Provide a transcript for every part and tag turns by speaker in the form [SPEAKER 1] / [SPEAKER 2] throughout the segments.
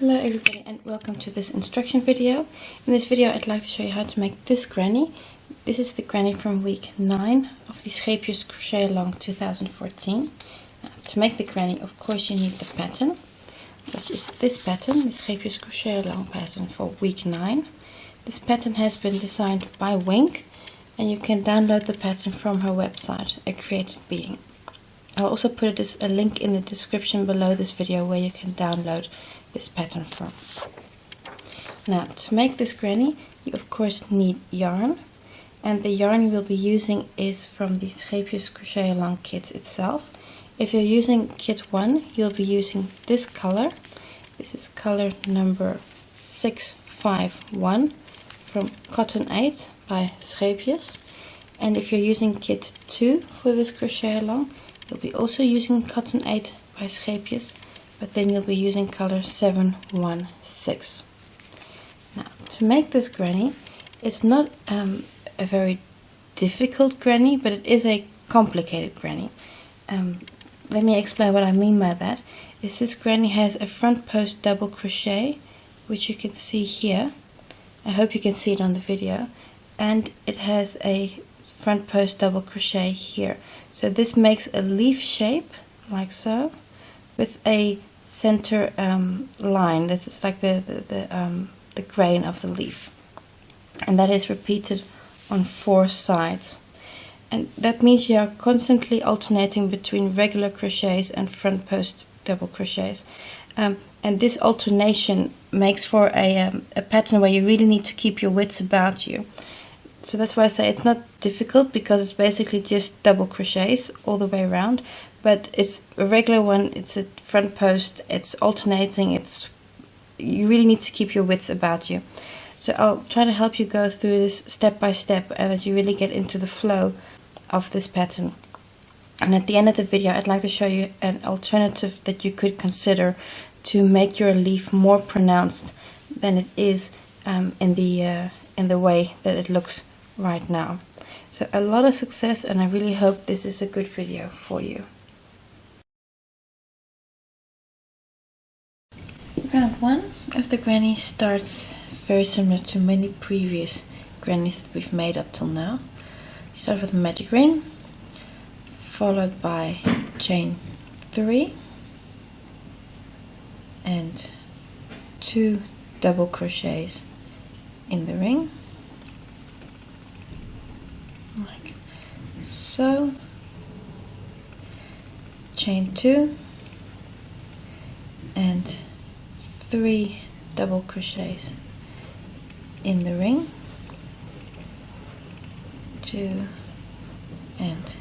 [SPEAKER 1] Hello everybody and welcome to this instruction video. In this video I'd like to show you how to make this granny. This is the granny from week 9 of the Scheepjes Crochet ALong 2014. Now, to make the granny, of course you need the pattern, which is this pattern, the Scheepjes Crochet ALong pattern for week 9. This pattern has been designed by Wink and you can download the pattern from her website, A Creative Being. I'll also put a link in the description below this video where you can download this pattern from. Now, to make this granny, you of course need yarn, and the yarn you will be using is from the Scheepjes Crochet ALong kit itself. If you're using kit 1, you'll be using this color. This is color number 651 from Cotton 8 by Scheepjes. And if you're using kit 2 for this Crochet ALong, you'll be also using Cotton 8 by Scheepjes, but then you'll be using color 716. Now, to make this granny, it's not a very difficult granny, but it is a complicated granny. Let me explain what I mean by that. This granny has a front post double crochet, which you can see here. I hope you can see it on the video. And it has a front post double crochet here. So this makes a leaf shape, like so, with a center line. This is like the grain of the leaf, and that is repeated on 4 sides. And that means you are constantly alternating between regular crochets and front post double crochets. And this alternation makes for a pattern where you really need to keep your wits about you. So that's why I say it's not difficult, because it's basically just double crochets all the way around, but it's a regular one, it's a front post, it's alternating, you really need to keep your wits about you. So I'll try to help you go through this step by step and that you really get into the flow of this pattern. And at the end of the video I'd like to show you an alternative that you could consider to make your leaf more pronounced than it is in the way that it looks right now. So a lot of success, and I really hope this is a good video for you. Round 1 of the granny starts very similar to many previous grannies that we've made up till now. You start with a magic ring, followed by chain 3 and 2 double crochets in the ring, like so, chain 2 and 3 double crochets in the ring, 2 and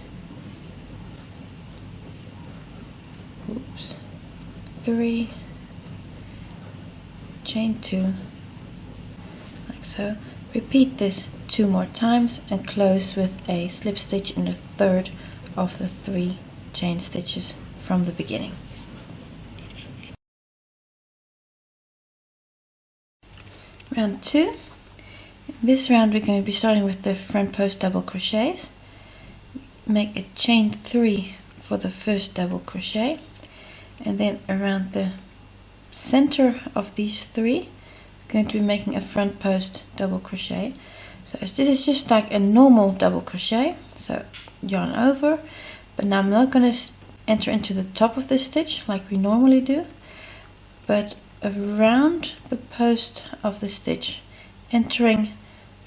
[SPEAKER 1] 3, chain 2, like so. Repeat this 2 more times and close with a slip stitch in the third of the 3 chain stitches from the beginning. Round 2. In this round we're going to be starting with the front post double crochets. Make a chain 3 for the first double crochet, and then around the center of these 3 we're going to be making a front post double crochet. So this is just like a normal double crochet, so yarn over, but now I'm not going to enter into the top of this stitch like we normally do, but around the post of the stitch, entering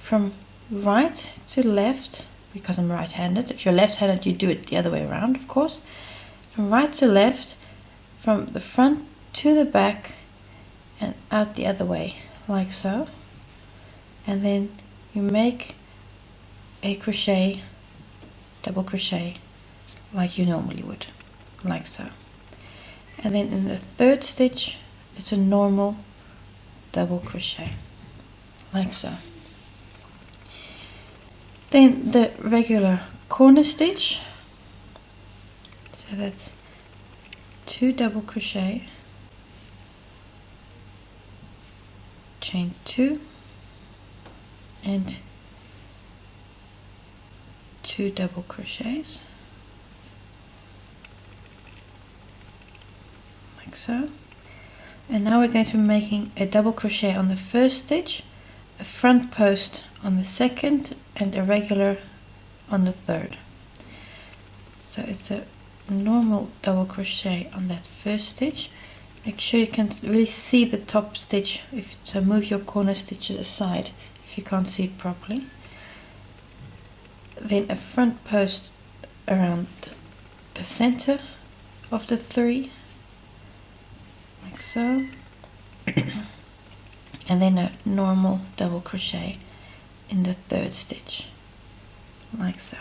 [SPEAKER 1] from right to left, because I'm right-handed. If you're left-handed you do it the other way around, of course. From right to left, from the front to the back and out the other way, like so. And then you make a crochet, double crochet, like you normally would, like so. And then in the third stitch it's a normal double crochet, like so. Then the regular corner stitch, so that's 2 double crochet, chain 2 and 2 double crochets, like so. And now we're going to be making a double crochet on the first stitch, a front post on the second, and a regular on the third. So it's a normal double crochet on that first stitch. Make sure you can really see the top stitch, so move your corner stitches aside if you can't see it properly. Then a front post around the center of the 3, like so, and then a normal double crochet in the third stitch, like so.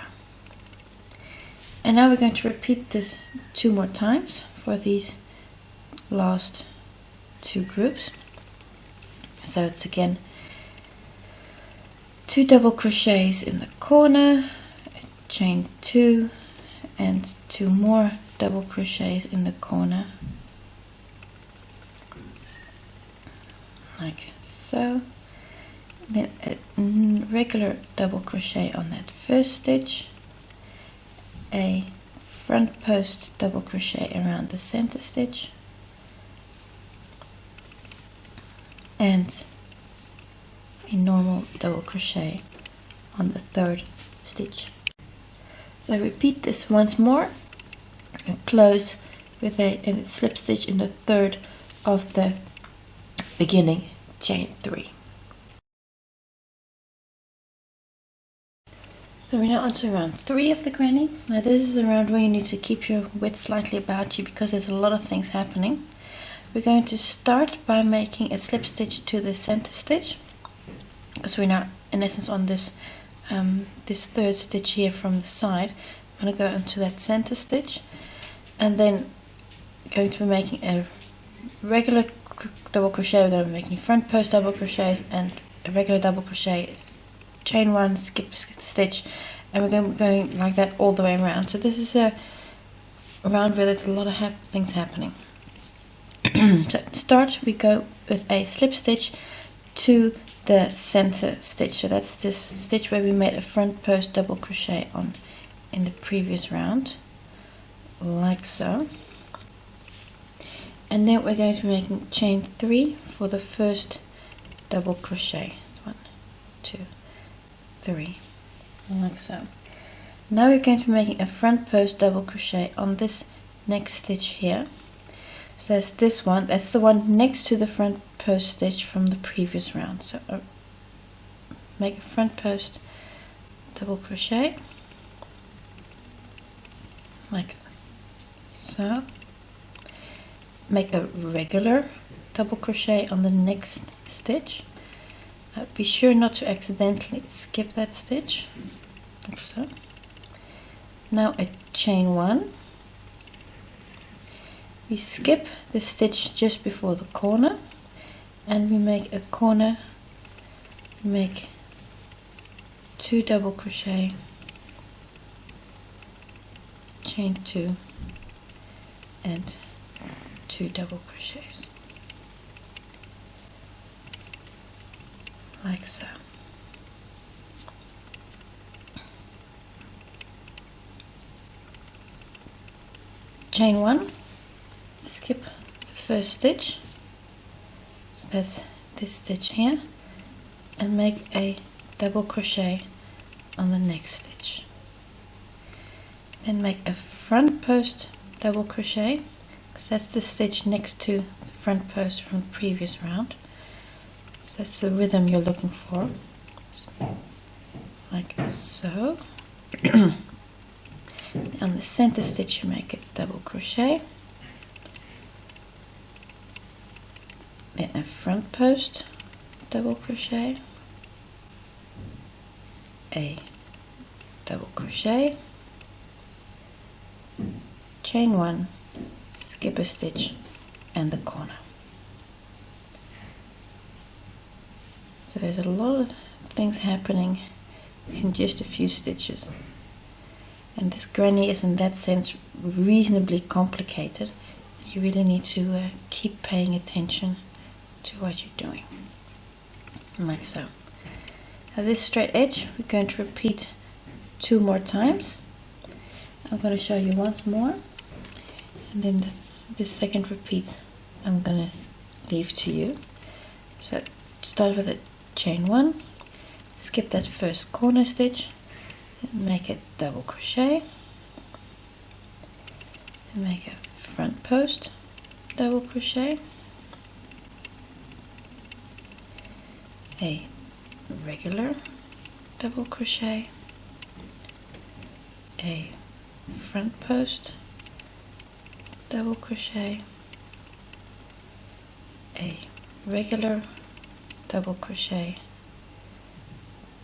[SPEAKER 1] And now we're going to repeat this 2 more times for these last 2 groups. So it's again 2 double crochets in the corner, chain 2, and 2 more double crochets in the corner, like so. Then a regular double crochet on that first stitch, a front post double crochet around the center stitch, and a normal double crochet on the third stitch. So repeat this once more and close with a slip stitch in the third of the beginning chain 3. So we're now on to round 3 of the granny. Now this is a round where you need to keep your wits slightly about you because there's a lot of things happening. We're going to start by making a slip stitch to the center stitch, because we're now in essence on this this third stitch here from the side. I'm going to go into that center stitch, and then going to be making a regular double crochet. We're going to be making front post double crochets and a regular double crochet, chain 1, skip a stitch, and we're going to be going like that all the way around. So this is a round where there's a lot of things happening. So to start, we go with a slip stitch to the center stitch. So that's this stitch where we made a front post double crochet on in the previous round, like so. And then we're going to be making chain 3 for the first double crochet. 1, 2, 3, like so. Now we're going to be making a front post double crochet on this next stitch here. So that's this one, that's the one next to the front post stitch from the previous round. So make a front post double crochet, like so. Make a regular double crochet on the next stitch. Be sure not to accidentally skip that stitch, like so. Now a chain 1. We skip the stitch just before the corner, and we make a corner, make 2 double crochet, chain 2, and 2 double crochets, like so. Chain 1, skip the first stitch, so that's this stitch here, and make a double crochet on the next stitch. Then make a front post double crochet, because that's the stitch next to the front post from the previous round. So that's the rhythm you're looking for, like so. On the center stitch you make a double crochet, then a front post double crochet, a double crochet, chain 1, skip a stitch, and the corner. So there's a lot of things happening in just a few stitches. And this granny is in that sense reasonably complicated. You really need to keep paying attention to what you're doing, like so. Now this straight edge we're going to repeat 2 more times. I'm going to show you once more, and then this second repeat I'm going to leave to you. So start with a chain 1, skip that first corner stitch, and make a double crochet, and make a front post double crochet, a regular double crochet, a front post double crochet, a regular double crochet,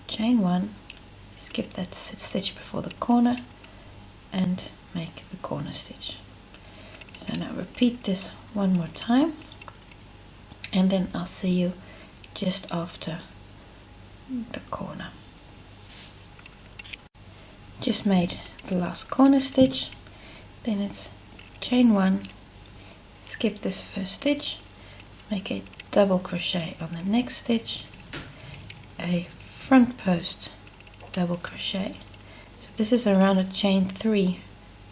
[SPEAKER 1] chain 1, skip that stitch before the corner, and make the corner stitch. So now repeat this one more time, and then I'll see you just after the corner. Just made the last corner stitch, then it's chain 1, skip this first stitch, make a double crochet on the next stitch, a front post double crochet. So this is around a chain 3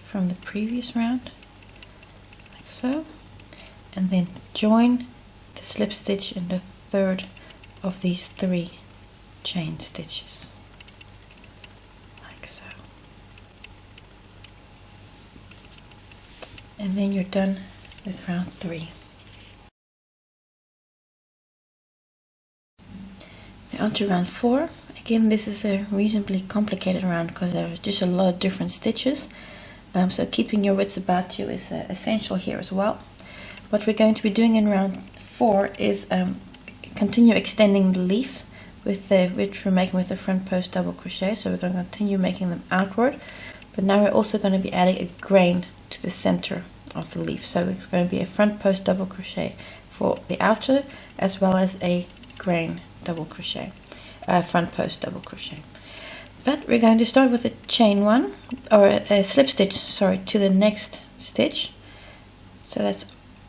[SPEAKER 1] from the previous round, like so, and then join the slip stitch in the third of these 3 chain stitches, like so, and then you're done with round 3. Now on to round 4. Again, this is a reasonably complicated round because there are just a lot of different stitches, so keeping your wits about you is essential here as well. What we're going to be doing in round 4 is continue extending the leaf with which we're making with the front post double crochet. So we're going to continue making them outward, but now we're also going to be adding a grain to the center of the leaf. So it's going to be a front post double crochet for the outer, as well as a grain double crochet, front post double crochet. But we're going to start with a chain 1, or a slip stitch, sorry, to the next stitch. So that's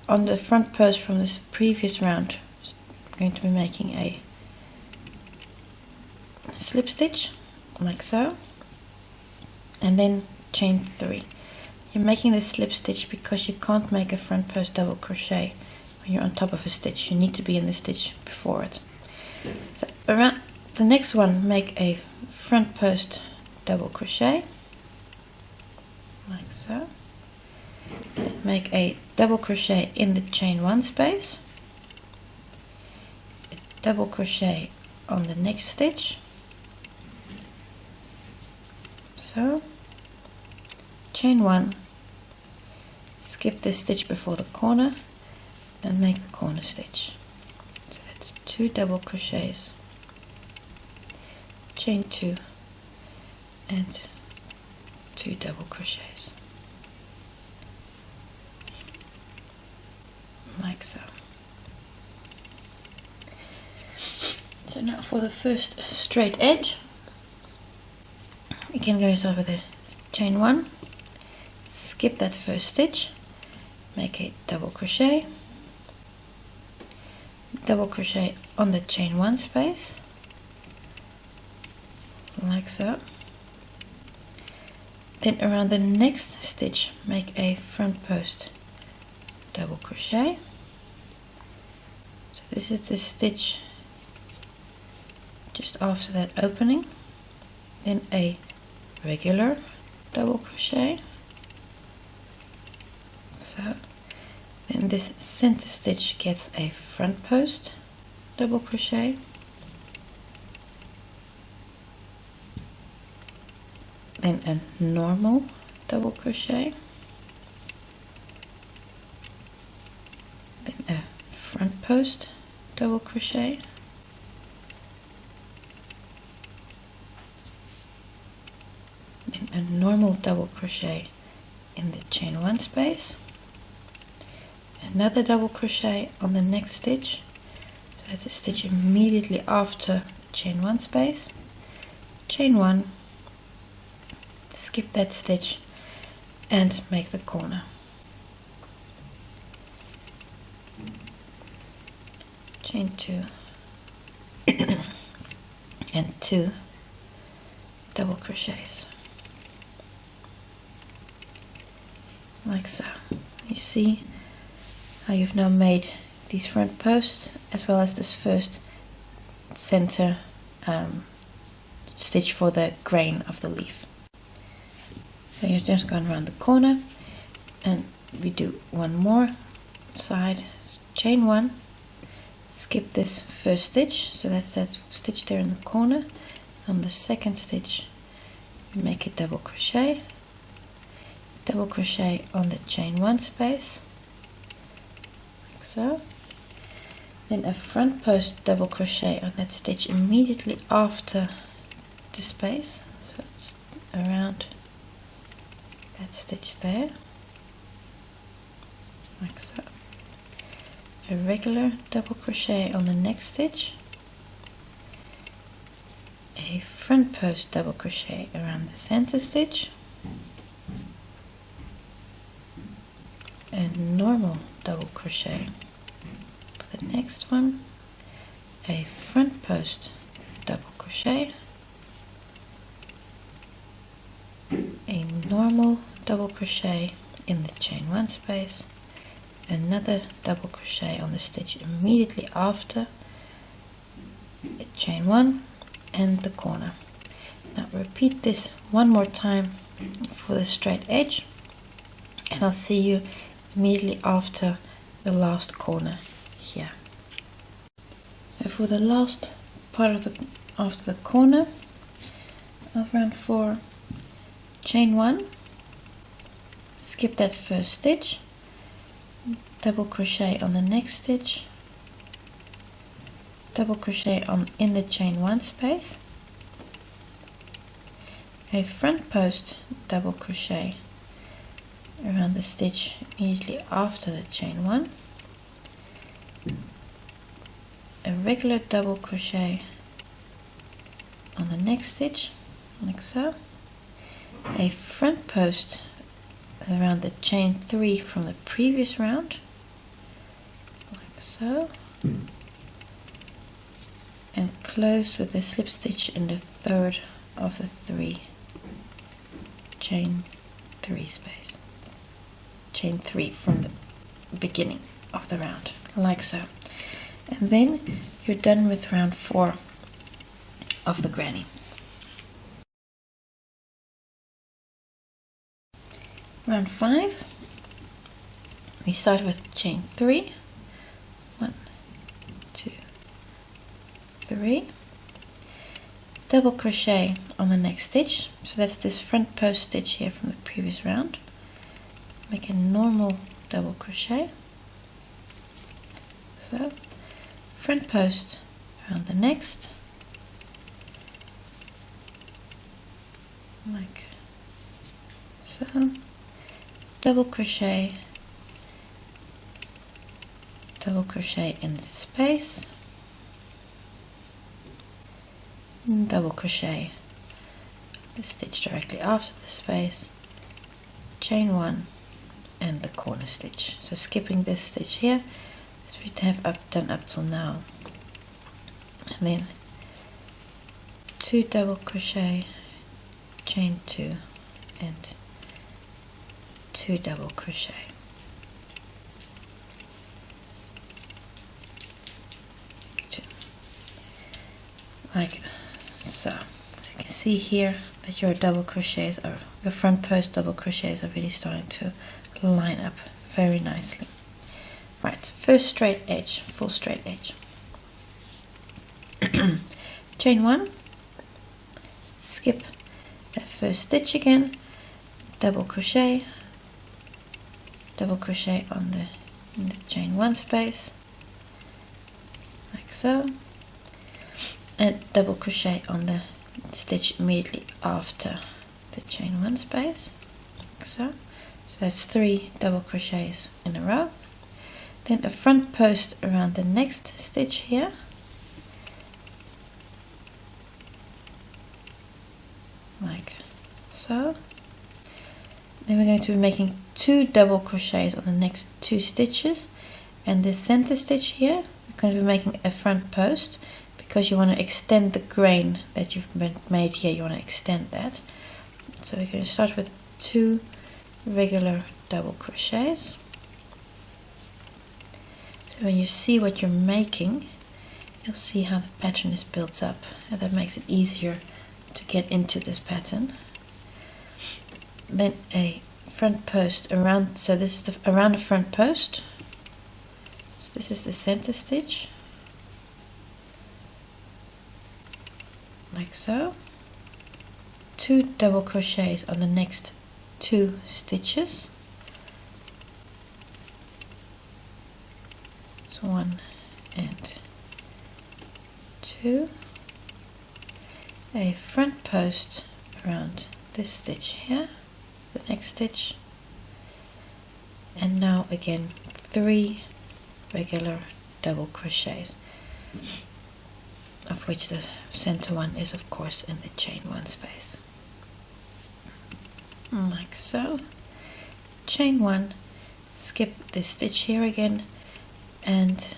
[SPEAKER 1] on the front post from this previous round. I'm going to be making a slip stitch like so, and then chain 3. You're making this slip stitch because you can't make a front post double crochet when you're on top of a stitch. You need to be in the stitch before it. So around the next one, make a front post double crochet like so, then make a double crochet in the chain 1 space, a double crochet on the next stitch, so, chain 1, skip this stitch before the corner, and make the corner stitch. So that's 2 double crochets, chain 2, and 2 double crochets, like so. So now for the first straight edge, again going to start with a chain 1, skip that first stitch, make a double crochet on the chain 1 space, like so. Then around the next stitch, make a front post double crochet. So this is the stitch just after that opening, then a regular double crochet. So then this center stitch gets a front post double crochet, then a normal double crochet, then a front post double crochet, then a normal double crochet in the chain 1 space, another double crochet on the next stitch, so that's a stitch immediately after chain 1 space, chain 1, skip that stitch and make the corner, chain 2 and 2 double crochets, like so. You see how you've now made these front posts as well as this first center stitch for the grain of the leaf. So you're just going around the corner, and we do one more side, chain 1, skip this first stitch, so that's that stitch there in the corner. On the second stitch we make a double crochet on the chain 1 space, like so. Then a front post double crochet on that stitch immediately after the space, so it's around that stitch there, like so. A regular double crochet on the next stitch, a front post double crochet around the center stitch, a normal double crochet for the next one, a front post double crochet, a normal double crochet in the chain 1 space, another double crochet on the stitch immediately after the chain 1 and the corner. Now repeat this one more time for the straight edge, and I'll see you immediately after the last corner here. So for the last part of after the corner of round 4, chain 1, skip that first stitch, double crochet on the next stitch, double crochet in the chain 1 space, a front post double crochet around the stitch immediately after the chain 1, a regular double crochet on the next stitch, like so, a front post around the chain 3 from the previous round, like so, and close with a slip stitch in the third of the 3 chain 3 space, chain 3 from the beginning of the round, like so. And then you're done with round 4 of the granny. Round 5, we start with chain 3, 1, 2, 3, double crochet on the next stitch, so that's this front post stitch here from the previous round, make a normal double crochet, so front post around the next, like so, double crochet in the space, double crochet the stitch directly after the space, chain 1 and the corner stitch. So skipping this stitch here as we have done up till now, and then 2 double crochet, chain 2 and 2 double crochet. Like so. You can see here that your double crochets or your front post double crochets are really starting to line up very nicely. Right, first straight edge, full straight edge. Chain 1, skip that first stitch again, double crochet on in the chain 1 space, like so, and double crochet on the stitch immediately after the chain 1 space, like so. So that's 3 double crochets in a row. Then a front post around the next stitch here, like so. Then we're going to be making 2 double crochets on the next 2 stitches, and this center stitch here we're going to be making a front post because you want to extend the grain that you've made here. You want to extend that, so we're going to start with 2 regular double crochets. So So when you see what you're making, you'll see how the pattern is built up, and that makes it easier to get into this pattern. Then a front post around, so this is around the front post. So this is the center stitch, like so. 2 double crochets on the next 2 stitches. So 1 and 2. A front post around this stitch here, the next stitch, and now again 3 regular double crochets, of which the center one is of course in the chain 1 space, like so. Chain 1, skip this stitch here again, and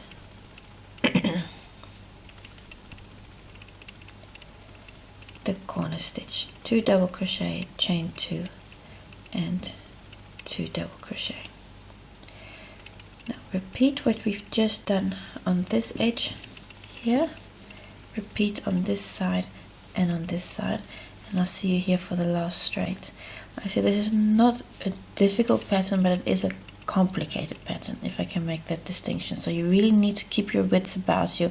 [SPEAKER 1] the corner stitch, 2 double crochet, chain 2 and 2 double crochet. Now repeat what we've just done on this edge here, repeat on this side and on this side, and I'll see you here for the last straight. Like I said, this is not a difficult pattern, but it is a complicated pattern, if I can make that distinction. So you really need to keep your wits about you,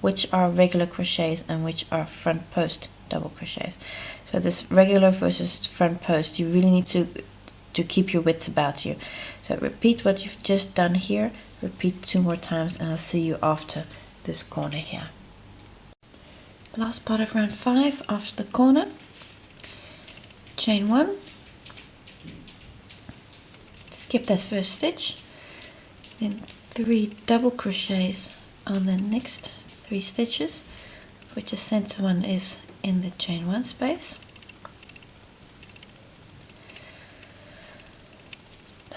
[SPEAKER 1] which are regular crochets and which are front post double crochets. So this regular versus front post, you really need to keep your wits about you. So repeat what you've just done here, repeat 2 more times, and I'll see you after this corner here. Last part of round 5, after the corner, chain 1, skip that first stitch, then 3 double crochets on the next 3 stitches, which the center one is in the chain 1 space,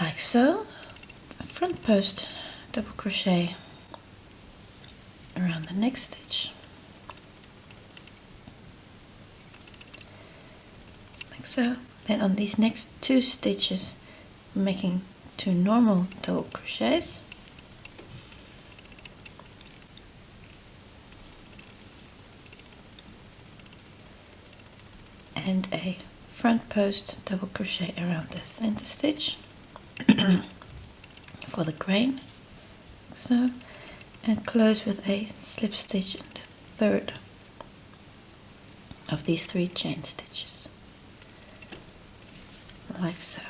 [SPEAKER 1] like so. Front post double crochet around the next stitch, like so. Then on these next 2 stitches, making 2 normal double crochets, and a front post double crochet around the center stitch for the grain, so, and close with a slip stitch in the 3rd of these 3 chain stitches, like so.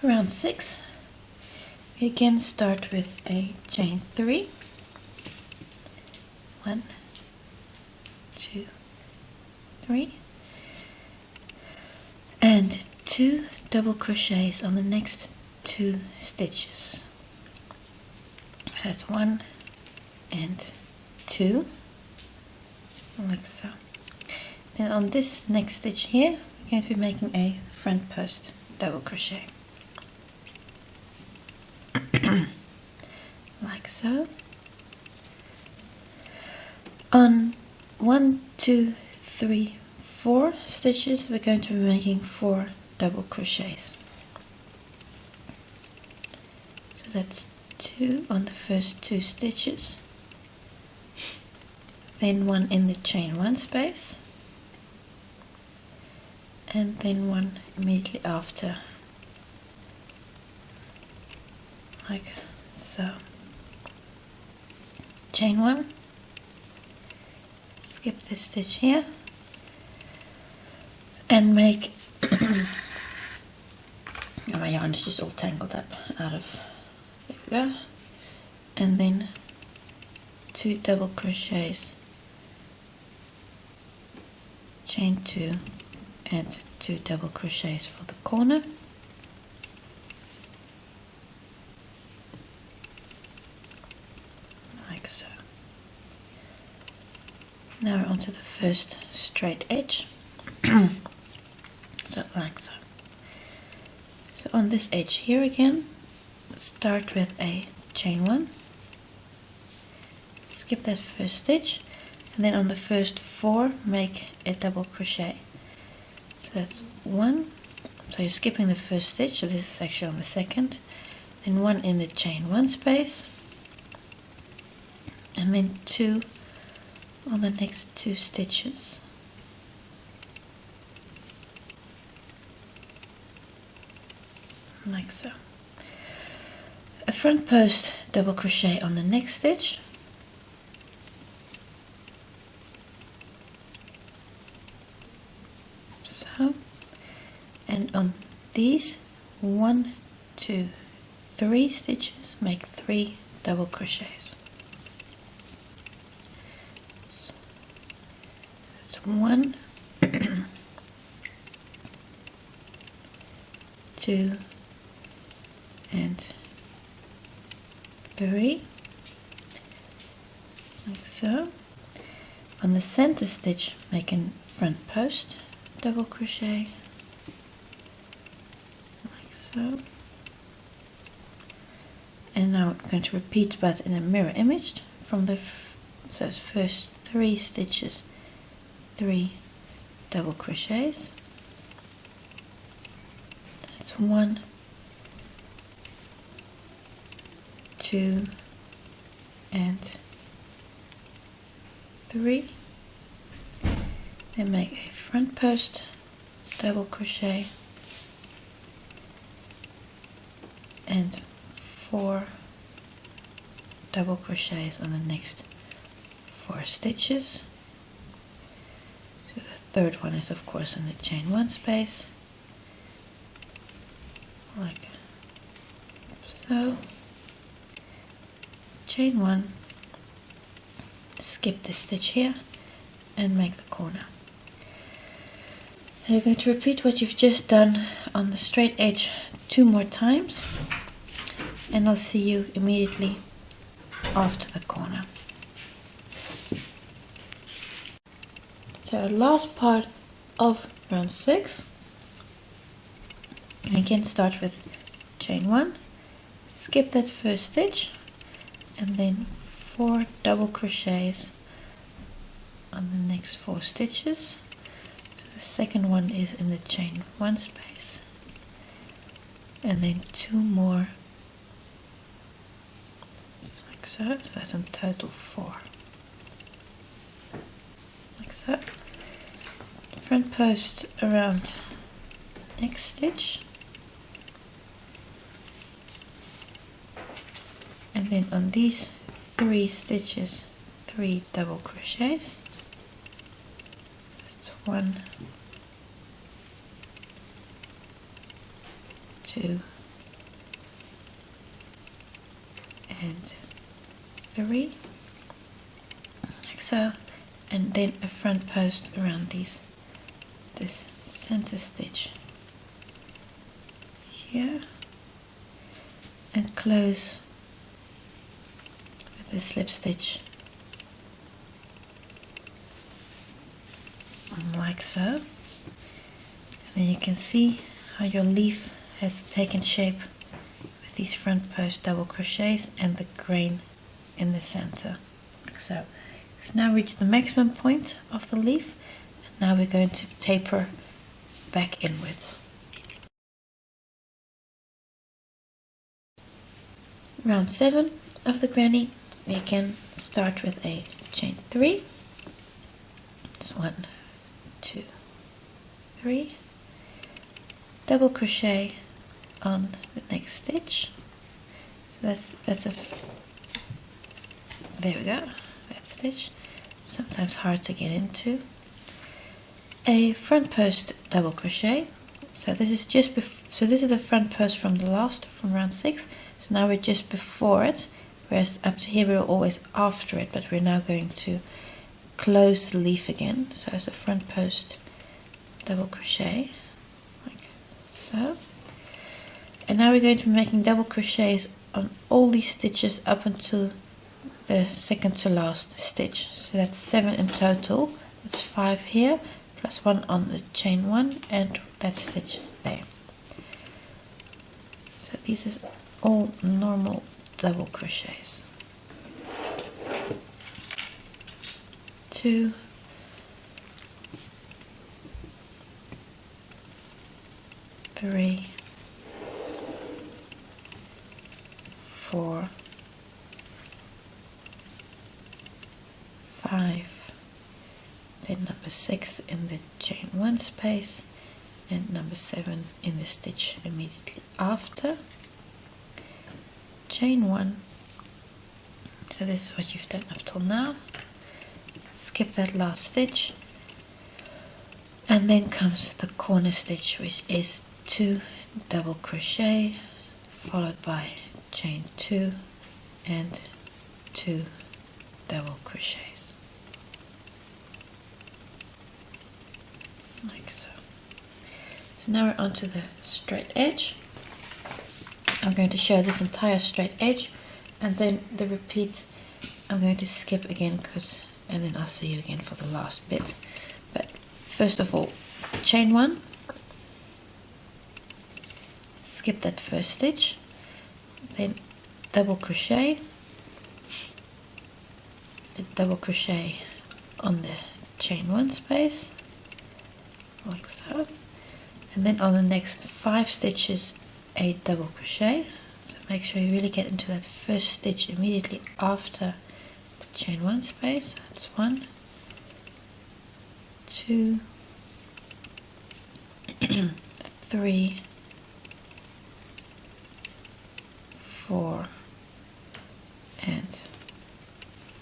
[SPEAKER 1] Round 6, we again start with a chain 3, 1, 2, 3, and 2 double crochets on the next 2 stitches. That's 1 and 2, like so. Then on this next stitch here, we're going to be making a front post double crochet, like so. On 1, 2, 3, 4 stitches, we're going to be making 4 double crochets. So that's 2 on the first 2 stitches, then 1 in the chain 1 space, and then 1 immediately after, like so. Chain 1, skip this stitch here, and make oh, my yarn is just all tangled up out of, there we go, and then 2 double crochets, chain 2 and 2 double crochets for the corner, like so. Now we're onto the first straight edge. So like so. So on this edge here again, start with a chain 1, skip that first stitch, and then on the first 4 make a double crochet. So that's 1, so you're skipping the first stitch, so this is actually on the second, then 1 in the chain 1 space, and then 2 on the next 2 stitches. Like so. A front post double crochet on the next stitch, so, and on these 1, 2, 3 stitches make 3 double crochets. So that's 1, 2, and 3, like so. On the center stitch, make a front post double crochet, like so. And now we're going to repeat, but in a mirror image from the first 3 stitches, 3 double crochets. That's 1, 2, and 3. Then make a front post double crochet and 4 double crochets on the next 4 stitches. So the third one is of course in the chain 1 space, like so. Chain 1, skip this stitch here and make the corner. You're going to repeat what you've just done on the straight edge 2 more times, and I'll see you immediately after the corner. So the last part of round 6, and again start with chain 1, skip that first stitch, and then 4 double crochets on the next 4 stitches. So the second one is in the chain 1 space, and then 2 more, like so. So that's in total 4, like so. Front post around next stitch, and then on these 3 stitches 3 double crochets. So that's 1, 2, and 3, like so, and then a front post around this center stitch here, and close with the slip stitch like so. And then you can see how your leaf has taken shape with these front post double crochets and the grain in the center, like so. We've now reached the maximum point of the leaf, and now we're going to taper back inwards. Round 7 of the granny, we can start with a chain 3. It's 1, 2, 3, double crochet on the next stitch. So that's a, there we go, that stitch, sometimes hard to get into. A front post double crochet. So this is just so this is the front post from round 6. So now we're just before it, whereas up to here we were always after it, but we're now going to close the leaf again. So it's a front post double crochet, like so. And now we're going to be making double crochets on all these stitches up until the second to last stitch. So that's 7 in total. That's 5 here, plus 1 on the chain 1 and that stitch there. So these is all normal double crochets. 2, 3, 4, 5, then number 6 in the chain 1 space, and number 7 in the stitch immediately after, chain 1. So this is what you've done up till now. Skip that last stitch, and then comes the corner stitch, which is 2 double crochet followed by chain 2 and 2 double crochets, like so. So now we're onto the straight edge. I'm going to show this entire straight edge, and then the repeat I'm going to skip again, and then I'll see you again for the last bit. But first of all, chain 1, skip that first stitch, then double crochet, a double crochet on the chain 1 space, like so, and then on the next 5 stitches a double crochet. So make sure you really get into that first stitch immediately after the chain 1 space. That's 1, 2, 3, 4, and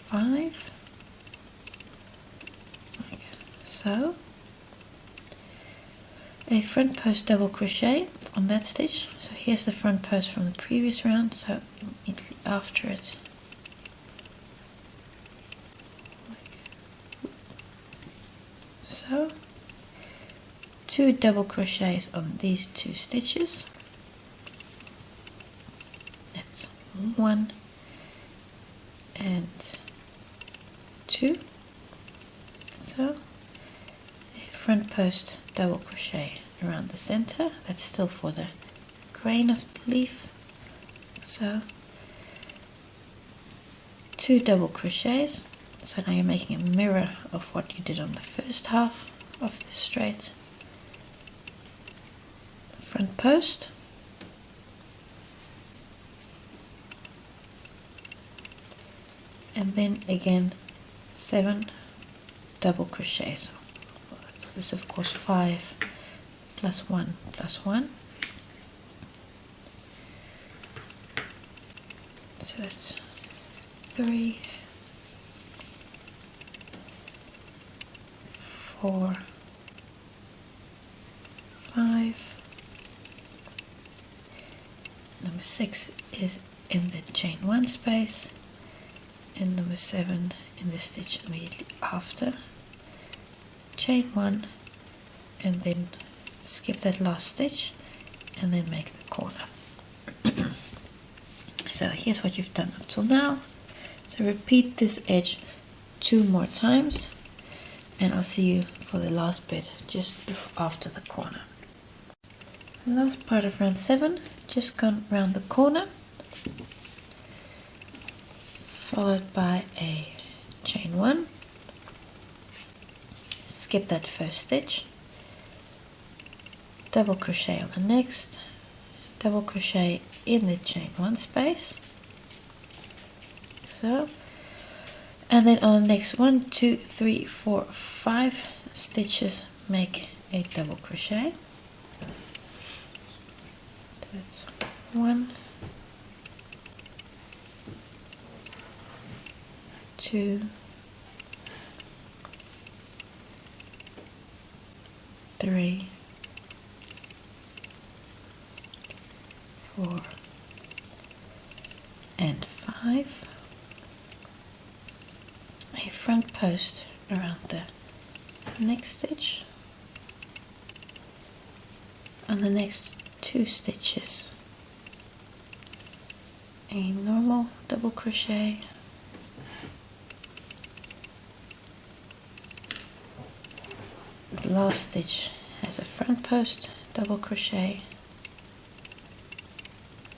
[SPEAKER 1] 5, like so. A front post double crochet on that stitch. So here's the front post from the previous round, so immediately after it, like so. 2 double crochets on these 2 stitches. That's 1 and 2. So a front post double crochet around the center. That's still for the grain of the leaf. So 2 double crochets. So now you're making a mirror of what you did on the first half of the straight. Front post, and then again 7 double crochets. This is of course 5 plus 1 plus 1. So that's 3, 4, 5. Number 6 is in the chain 1 space, and number 7 in the stitch immediately after. Chain 1, and then skip that last stitch, and then make the corner. So here's what you've done up till now. So repeat this edge 2 more times, and I'll see you for the last bit just after the corner. The last part of round 7, just gone round the corner, followed by a chain 1, skip that first stitch, double crochet on the next, double crochet in the chain 1 space, so, and then on the next 1, 2, 3, 4, 5 stitches make a double crochet. That's 1, 2, 3, 4, and 5. A front post around the next stitch. On the next 2 stitches, a normal double crochet, the last stitch has a front post double crochet,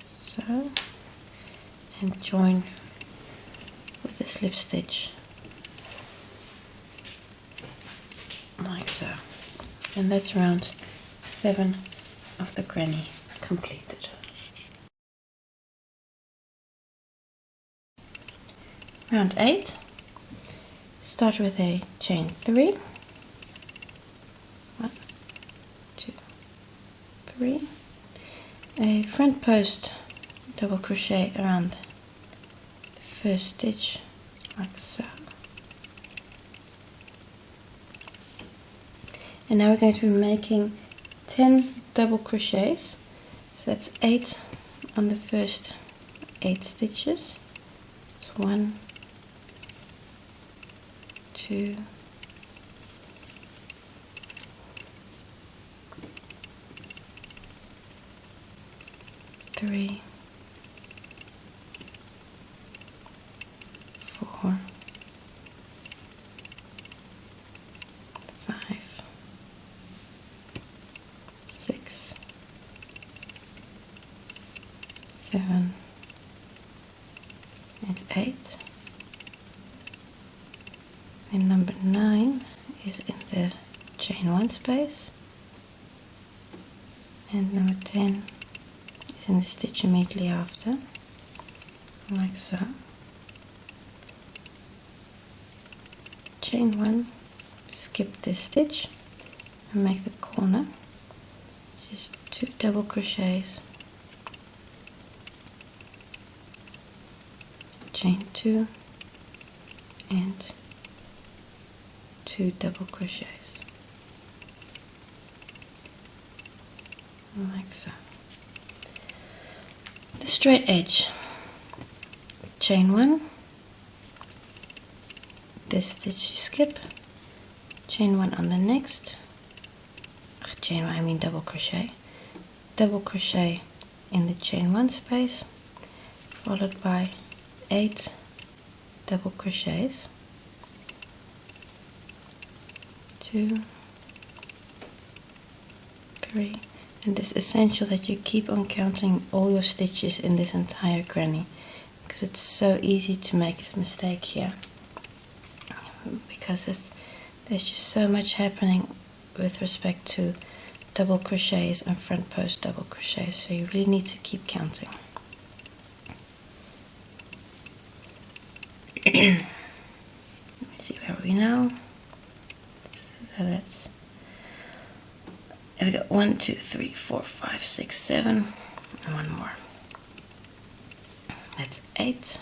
[SPEAKER 1] so, and join with a slip stitch like so. And that's round 7 of the granny completed. Round 8, start with a chain 3, 1, 2, 3, a front post double crochet around the first stitch like so. And now we're going to be making 10 double crochets, so that's 8 on the first 8 stitches. It's 1, 2, 3, 4, 5, 6, 7, and 8. And number 9 is in the chain 1 space, and number 10 is in the stitch immediately after, like so. Chain 1, skip this stitch and make the corner, just 2 double crochets, chain 2 and 2 double crochets, like so. The straight edge, chain 1, this stitch you skip, chain 1 on the next, chain 1 I mean double crochet in the chain 1 space, followed by 8 double crochets, 2, 3, and it's essential that you keep on counting all your stitches in this entire granny, because it's so easy to make this mistake here, because there's just so much happening with respect to double crochets and front post double crochets, so you really need to keep counting. Let me see, where are we now? So that's, we got 1, 2, 3, 4, 5, 6, 7, and one more. That's 8,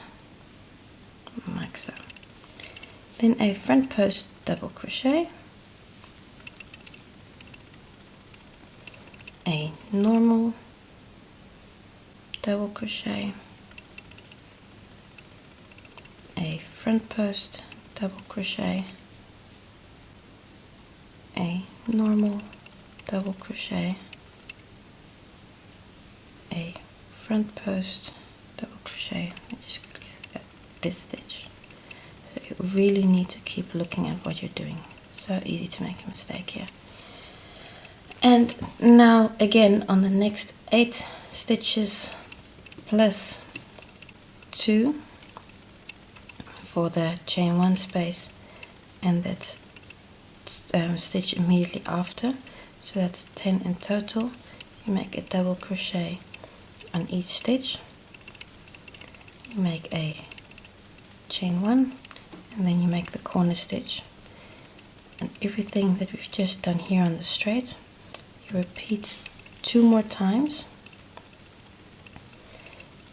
[SPEAKER 1] like so. Then a front post double crochet, a normal double crochet, a front post double crochet, a normal double crochet, a front post double crochet. I just got this stitch. So you really need to keep looking at what you're doing. So easy to make a mistake here. And now again on the next 8 stitches plus 2 for the chain 1 space and that stitch immediately after, so that's 10 in total. You make a double crochet on each stitch, you make a chain 1, and then you make the corner stitch, and everything that we've just done here on the straight you repeat 2 more times,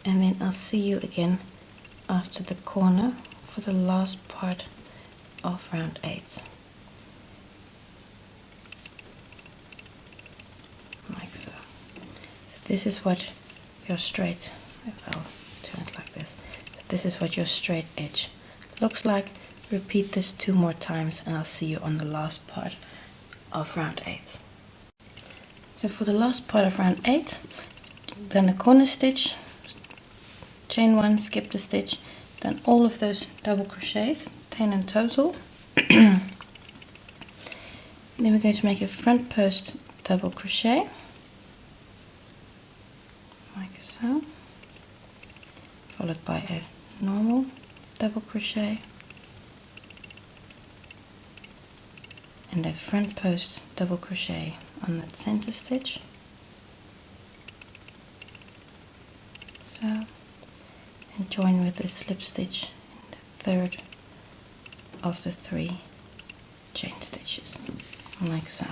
[SPEAKER 1] and then I'll see you again after the corner for the last part of round 8. Like so. This is what your straight, if I'll turn it like this, so this is what your straight edge looks like. Repeat this 2 more times and I'll see you on the last part of round 8. So for the last part of round 8, done a corner stitch, chain 1, skip the stitch, done all of those double crochets, 10 in total. Then we're going to make a front post double crochet, like so, followed by a normal double crochet and a front post double crochet on that center stitch, so, and join with the slip stitch in the third of the 3 chain stitches, like so.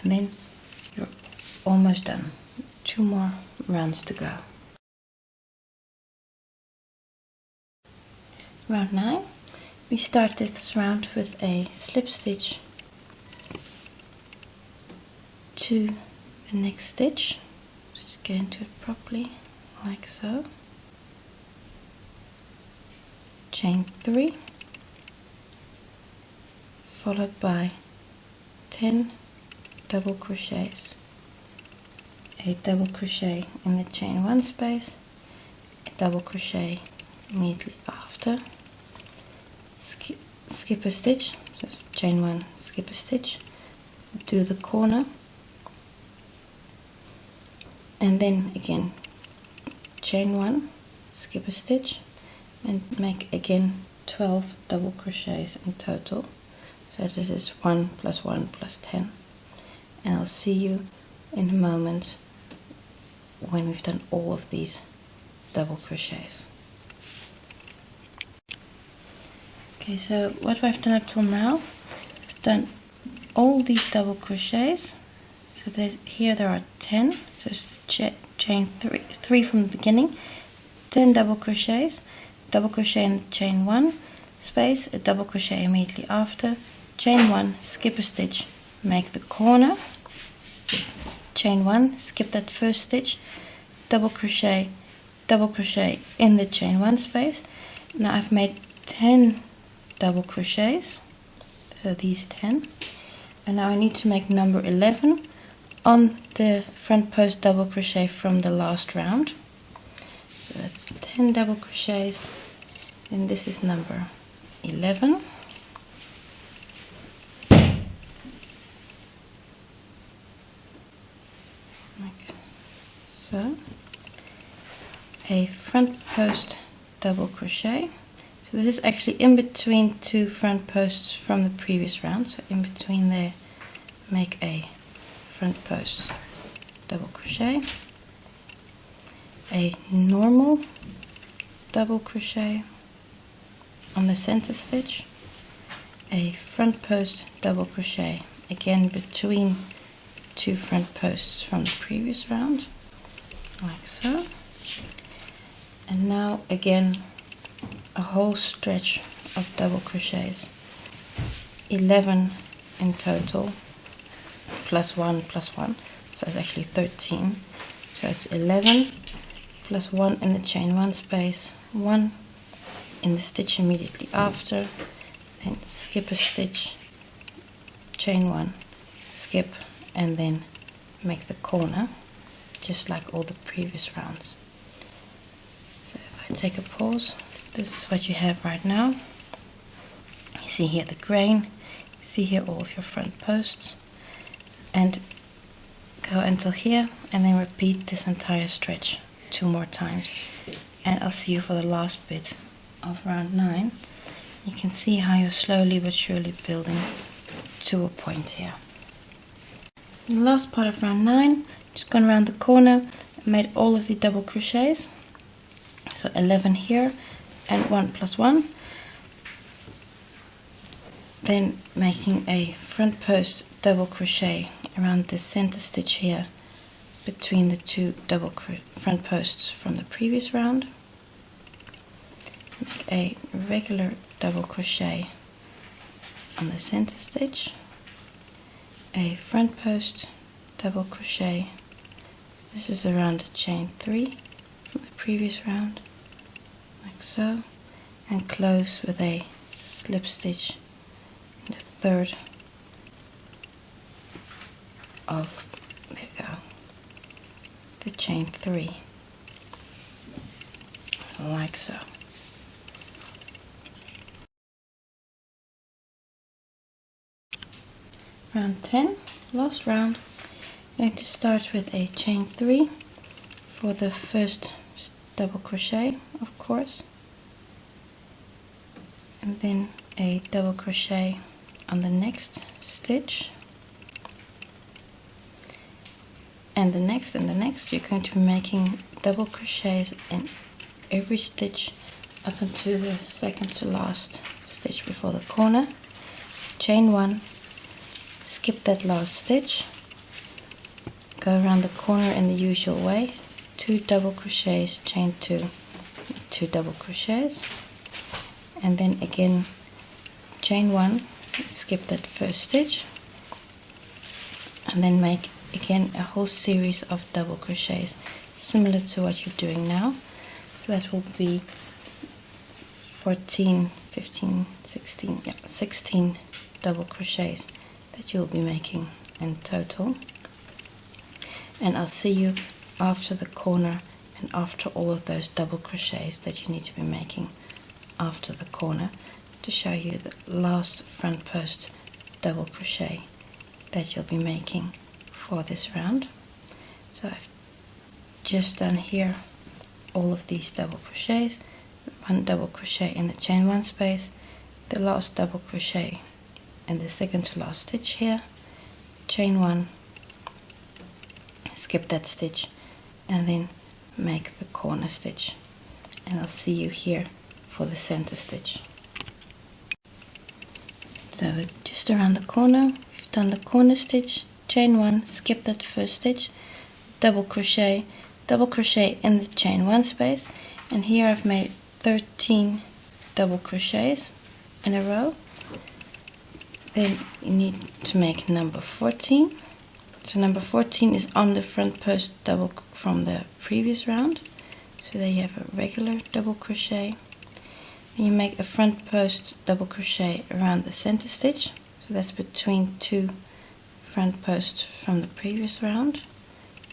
[SPEAKER 1] And then you're almost done. 2 more rounds to go. Round 9. We start this round with a slip stitch to the next stitch. Just get into it properly, like so. Chain 3, followed by 10 double crochets, a double crochet in the chain 1 space, a double crochet immediately after, skip a stitch, just chain 1, skip a stitch, do the corner, and then again chain 1, skip a stitch, and make again 12 double crochets in total. So this is 1 plus 1 plus 10, and I'll see you in a moment when we've done all of these double crochets. Okay, so what I've done up till now, I've done all these double crochets. So here there are 10, so it's chain 3 from the beginning, 10 double crochets, double crochet in the chain 1 space, a double crochet immediately after, chain 1, skip a stitch, make the corner, chain 1, skip that first stitch, double crochet in the chain 1 space. Now I've made 10 double crochets, so these 10, and now I need to make number 11 on the front post double crochet from the last round. So that's 10 double crochets, and this is number 11. Like so. A front post double crochet. So this is actually in between 2 front posts from the previous round. So in between there, make a front post double crochet, a normal double crochet on the center stitch, a front post double crochet again between 2 front posts from the previous round, like so. And now again a whole stretch of double crochets, 11 in total, plus 1 plus 1, so it's actually 13. So it's 11 plus 1 in the chain 1 space, 1 in the stitch immediately after, and skip a stitch, chain 1, skip, and then make the corner, just like all the previous rounds. So if I take a pause, this is what you have right now. You see here the grain, you see here all of your front posts, and go until here, and then repeat this entire stretch 2 more times, and I'll see you for the last bit of round 9. You can see how you're slowly but surely building to a point here. In the last part of round 9, just gone around the corner and made all of the double crochets, so 11 here and 1 plus 1, then making a front post double crochet around the center stitch here between the 2 double front posts from the previous round, make a regular double crochet on the center stitch, a front post double crochet, this is around the chain 3 from the previous round, like so, and close with a slip stitch in the third of, there you go, the chain 3, like so. Round 10, last round, I'm going to start with a chain 3 for the first double crochet, of course, and then a double crochet on the next stitch, and the next and the next, you're going to be making double crochets in every stitch up into the second to last stitch before the corner. Chain 1, skip that last stitch, go around the corner in the usual way, 2 double crochets, chain 2, 2 double crochets, and then again chain 1, skip that first stitch, and then make again a whole series of double crochets similar to what you're doing now. So that will be 14, 15, 16, 16 double crochets that you'll be making in total. And I'll see you after the corner and after all of those double crochets that you need to be making after the corner to show you the last front post double crochet that you'll be making for this round. So I've just done here all of these double crochets, 1 double crochet in the chain 1 space, the last double crochet in the second to last stitch here, chain 1, skip that stitch, and then make the corner stitch. And I'll see you here for the center stitch. So just around the corner, we've done the corner stitch, chain 1, skip that first stitch, double crochet in the chain 1 space, and here I've made 13 double crochets in a row. Then you need to make number 14. So number 14 is on the front post double from the previous round. So there you have a regular double crochet. And you make a front post double crochet around the center stitch. So that's between 2 front posts from the previous round.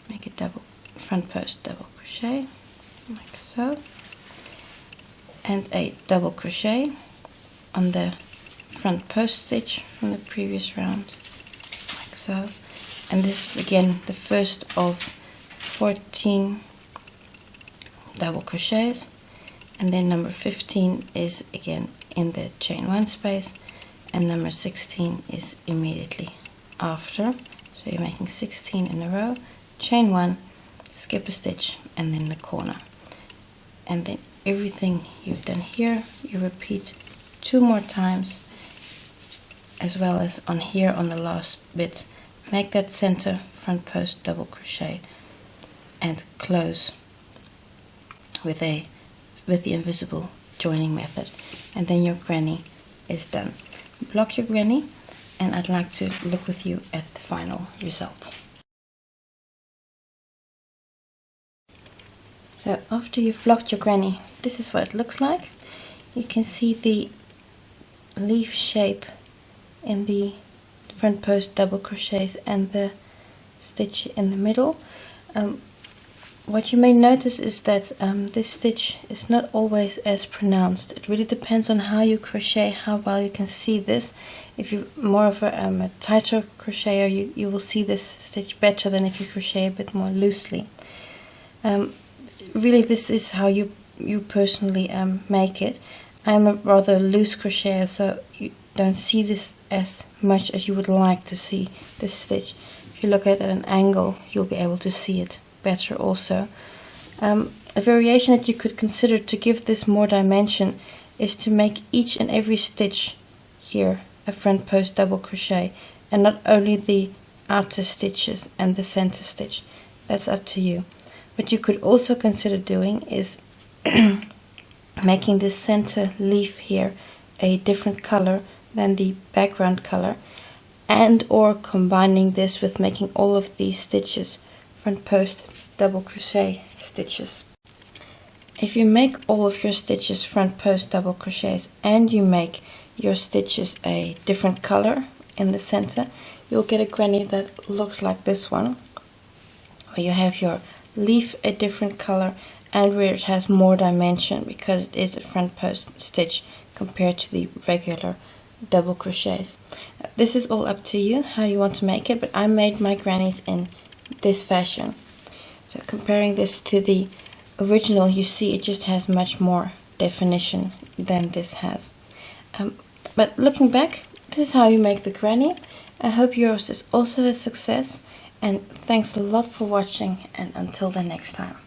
[SPEAKER 1] Make a double front post double crochet like so, and a double crochet on the front post stitch from the previous round like so. And this is again the first of 14 double crochets, and then number 15 is again in the chain 1 space, and number 16 is immediately after. So you're making 16 in a row, chain 1, skip a stitch, and then the corner. And then everything you've done here you repeat 2 more times, as well as on here on the last bit. Make that center front post double crochet and close with the invisible joining method, and then your granny is done. Block your granny, and I'd like to look with you at the final result. So after you've blocked your granny, this is what it looks like. You can see the leaf shape in the front post double crochets and the stitch in the middle. What you may notice is that this stitch is not always as pronounced. It really depends on how you crochet, how well you can see this. If you're more of a tighter crocheter, you will see this stitch better than if you crochet a bit more loosely. Really, this is how you personally make it. I'm a rather loose crocheter, so you don't see this as much as you would like to see this stitch. If you look at it at an angle, you'll be able to see it better also. A variation that you could consider to give this more dimension is to make each and every stitch here a front post double crochet, and not only the outer stitches and the center stitch. That's up to you. What you could also consider doing is making this center leaf here a different color than the background color, and or combining this with making all of these stitches front post double crochet stitches. If you make all of your stitches front post double crochets and you make your stitches a different color in the center, you'll get a granny that looks like this one, where you have your leaf a different color and where it has more dimension because it is a front post stitch compared to the regular double crochets. This is all up to you how you want to make it, but I made my grannies in this fashion. So comparing this to the original, you see it just has much more definition than this has. But looking back, this is how you make the granny. I hope yours is also a success, And thanks a lot for watching, and until the next time.